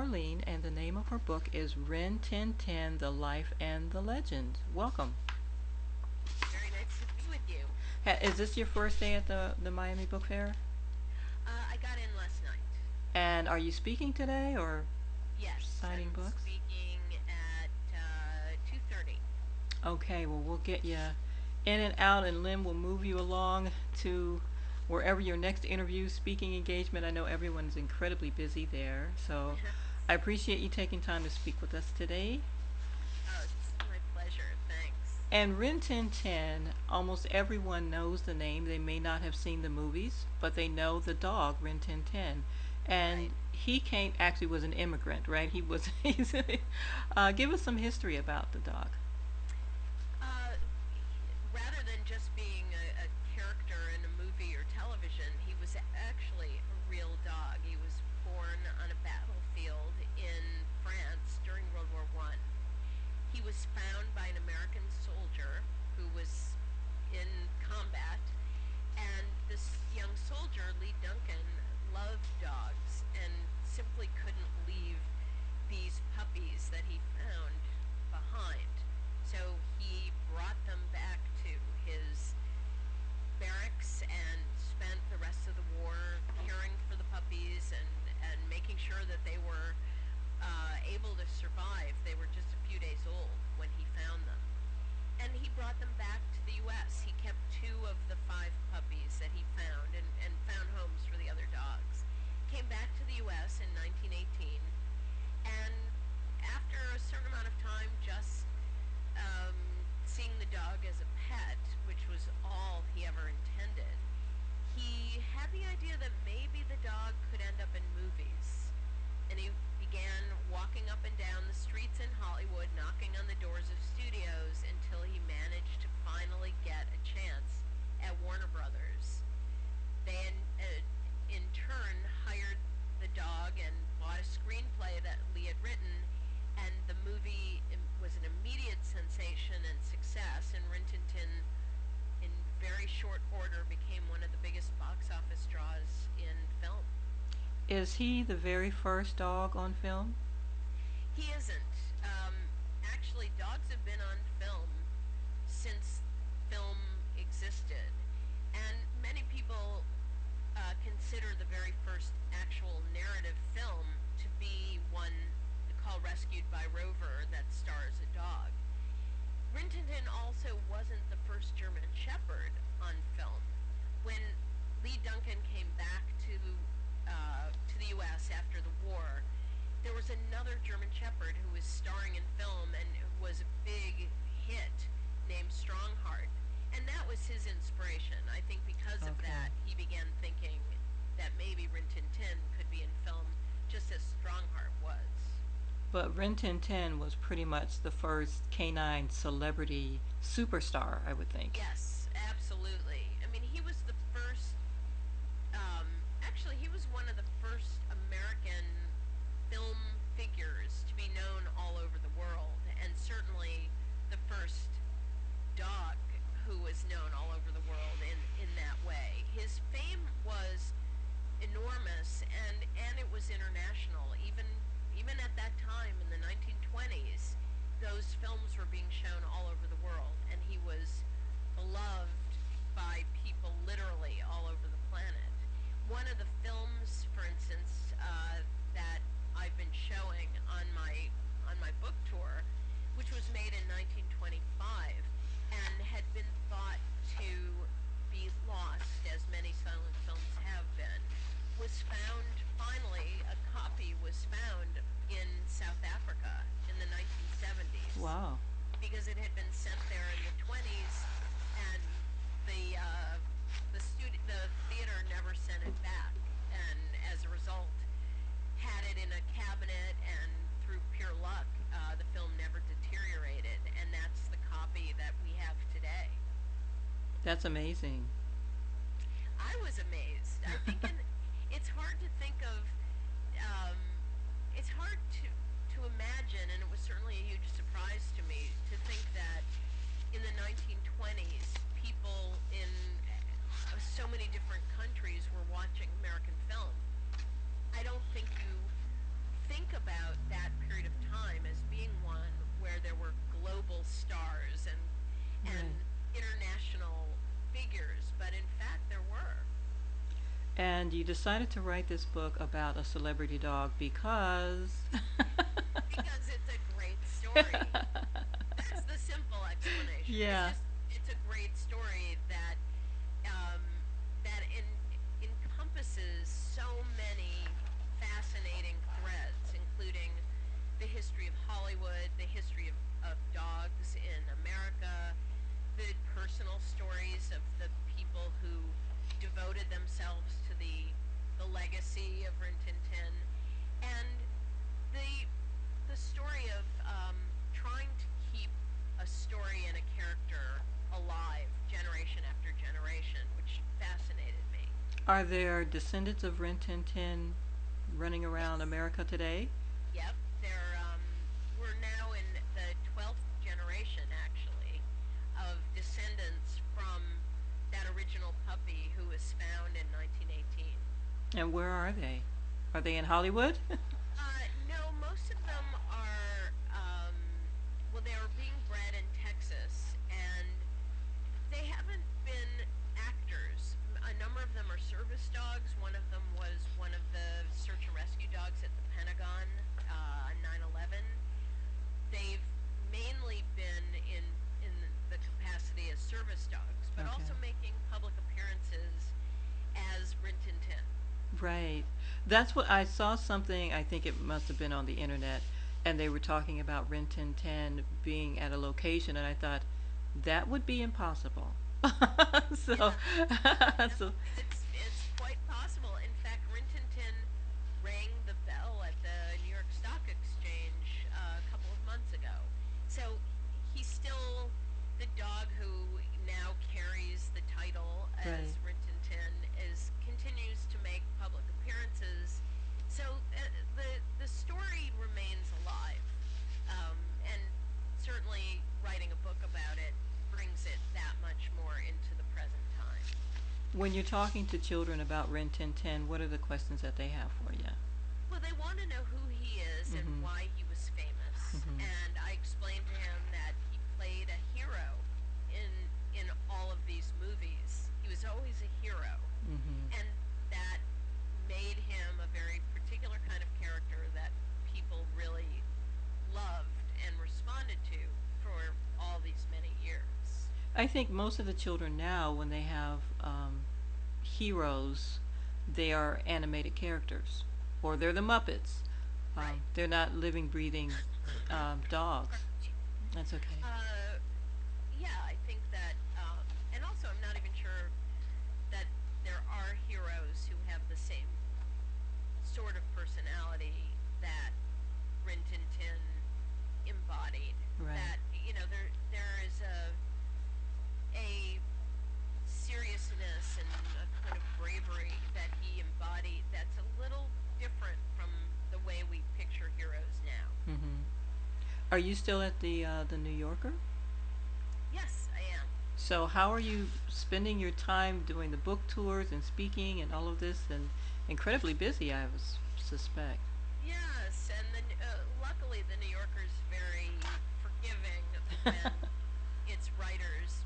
Orlean, and the name of her book is Rin Tin Tin, The Life and the Legend. Welcome. Very nice to be with you. Is this your first day at the Miami Book Fair? I got in last night. And are you speaking today or Yes, signing I'm books? speaking at 2:30. Okay, well, we'll get you in and out, and Lynn will move you along to wherever your next interview, speaking engagement. I know everyone's incredibly busy there, so I appreciate you taking time to speak with us today. Oh, it's my pleasure. Thanks. And Rin Tin Tin, almost everyone knows the name. They may not have seen the movies, but they know the dog, Rin Tin Tin. And Right. he came, actually was an immigrant, right? Give us some history about the dog. Uh, Rather than just being a character in a movie or television, he was actually a real dog. He was born on a battlefield in France during World War One. He was found by an American soldier who was in combat. And this young soldier, Lee Duncan, loved dogs and simply couldn't leave these puppies that he found behind. So he brought them back to his barracks and spent the rest of the war caring for the puppies and making sure that they were able to survive. They were just a few days old when he found them. And he brought them back to the U.S. He kept two of the five puppies that he found and found homes for the other dogs. Came back to the U.S. in 1918, and after a certain amount of time just seeing the dog as a pet, which was all he ever intended, he had the idea that maybe the dog could end up in movies. And he began walking up and down the streets in Hollywood, knocking on the doors of studios until he managed to finally get a chance at Warner Brothers. They, in turn, hired the dog and bought a screenplay that Lee had written, and the movie was an immediate sensation and success, and Rin Tin Tin, in very short order, became one of the biggest box office draws in film. Is he the very first dog on film? He isn't. Actually, dogs have been on film since film existed, and many people consider the very first actual narrative film to be one called Rescued by Rover that stars a dog. Rin Tin Tin also wasn't the first German Shepherd on film. When Lee Duncan came back to the U.S. after the war, there was another German Shepherd who was starring in film and was a big hit named Strongheart. And that was his inspiration. I think because of Okay. that, he began thinking that maybe Rin Tin Tin could be in film just as Strongheart was. But Rin Tin Tin was pretty much the first canine celebrity superstar, I would think. Yes, absolutely. I mean, he was the first, actually, he was one of the first American film figures to be known all over the world, and certainly the first dog who was known all over the world in that way. His fame was enormous, and it was international. Even at that time in the 1920s, those films were being shown all over the world, and he was beloved by people literally all over the planet. One of the films, for instance, that I've been showing on my book tour, which was made in 1925 and had been thought to be lost, as many silent films have been, was found, finally, a copy was found in South Africa in the 1970s Wow. because it had been sent there in the 20s, and the theater never sent it back, and as a result had it in a cabinet, and through pure luck, the film never deteriorated, and that's the copy that we have today. That's amazing. I was amazed. I think it's hard to think of. It's hard to imagine, and it was certainly a huge surprise to me to think that in the 1920s, people in so many different countries were watching American film. I don't think you think about that period of time as being one where there were global stars Right. and international figures, but in fact there were. And you decided to write this book about a celebrity dog because. Because it's a great story. That's the simple explanation. Yeah. It's a great story that um, that encompasses so many fascinating threads, including the history of Hollywood, the history of dogs in America, the personal stories of the people who devoted themselves to the legacy of Rin Tin Tin, and the the story of trying to keep a story and a character alive generation after generation, which fascinated me. Are there descendants of Rin Tin Tin running around Yes. America today? Yep. We're now in the 12th generation, actually, of descendants from that original puppy who was found in 1918. And where are they? Are they in Hollywood? No, most of them are, well, they are being bred in Texas, and they haven't been actors. A number of them are service dogs. One of them was one of the search and rescue dogs at the Pentagon, 9/11. They've mainly been in the capacity as service dogs, but Okay. also making public appearances as Rin Tin Tin. Right. That's what I saw something, I think it must have been on the internet, and they were talking about Rin Tin Tin being at a location, and I thought, that would be impossible. so, Yeah, no, so, it's quite possible. In fact, Rin Tin Tin rang the bell at the New York Stock Exchange a couple of months ago. So he's still the dog who now carries the title right. as Rin Tin Tin, is continues to make public appearances. So the story remains alive, and certainly writing a book about it brings it that much more into the present time. When you're talking to children about Rin Tin Tin, what are the questions that they have for you? Well, they want to know who he is and Mm-hmm. why he was famous. Mm-hmm. And I explained to him that he played a hero in all of these movies. He was always a hero. Mm-hmm. And that made him a very particular kind of character that people really loved and responded to for all these many years. I think most of the children now, when they have heroes, they are animated characters, or they're the Muppets. Right. They're not living, breathing dogs. Pardon me. That's okay. Uh, yeah, I think that, and also I'm not even sure that there are heroes who have the same sort of personality that Rin Tin Tin embodied. Right. That there is a seriousness and a kind of bravery that he embodied that's a little different from the way we picture heroes now. Mm-hmm. Are you still at the New Yorker? Yes, I am. So how are you spending your time doing the book tours and speaking and all of this? And incredibly busy, I was suspect. Yes, and then luckily the New Yorker's very forgiving when its writers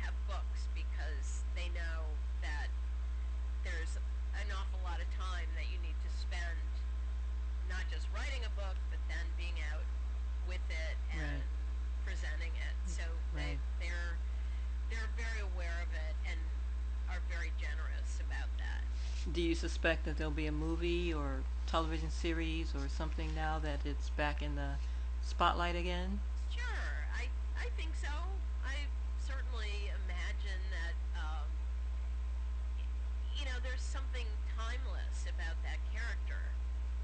have books because they know that there's an awful lot of time that you need to spend not just writing a book, but then being out with it Right. and presenting it. So Right. they're very aware of it and are very generous about that. Do you suspect that there'll be a movie or television series or something now that it's back in the spotlight again? Sure, I think so. I certainly imagine that there's something timeless about that character.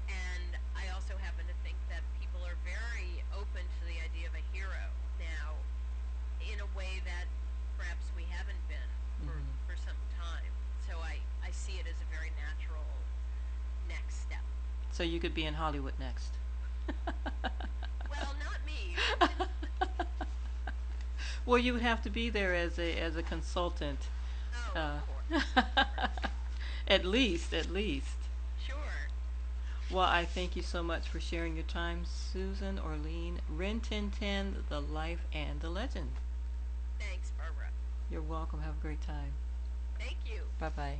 And I also happen to think that people are very open to the idea of a hero now in a way that perhaps we haven't been Mm-hmm. for some time. So I see it as a very natural next step. So you could be in Hollywood next. Well, not me, Rin Tin. Well, you would have to be there as a consultant. Oh, of Uh, course, of course. at least, at least. Sure. Well, I thank you so much for sharing your time, Susan, Orlean, Rin Tin Tin, the life and the legend. Thanks, Barbara. You're welcome. Have a great time. Thank you. Bye bye.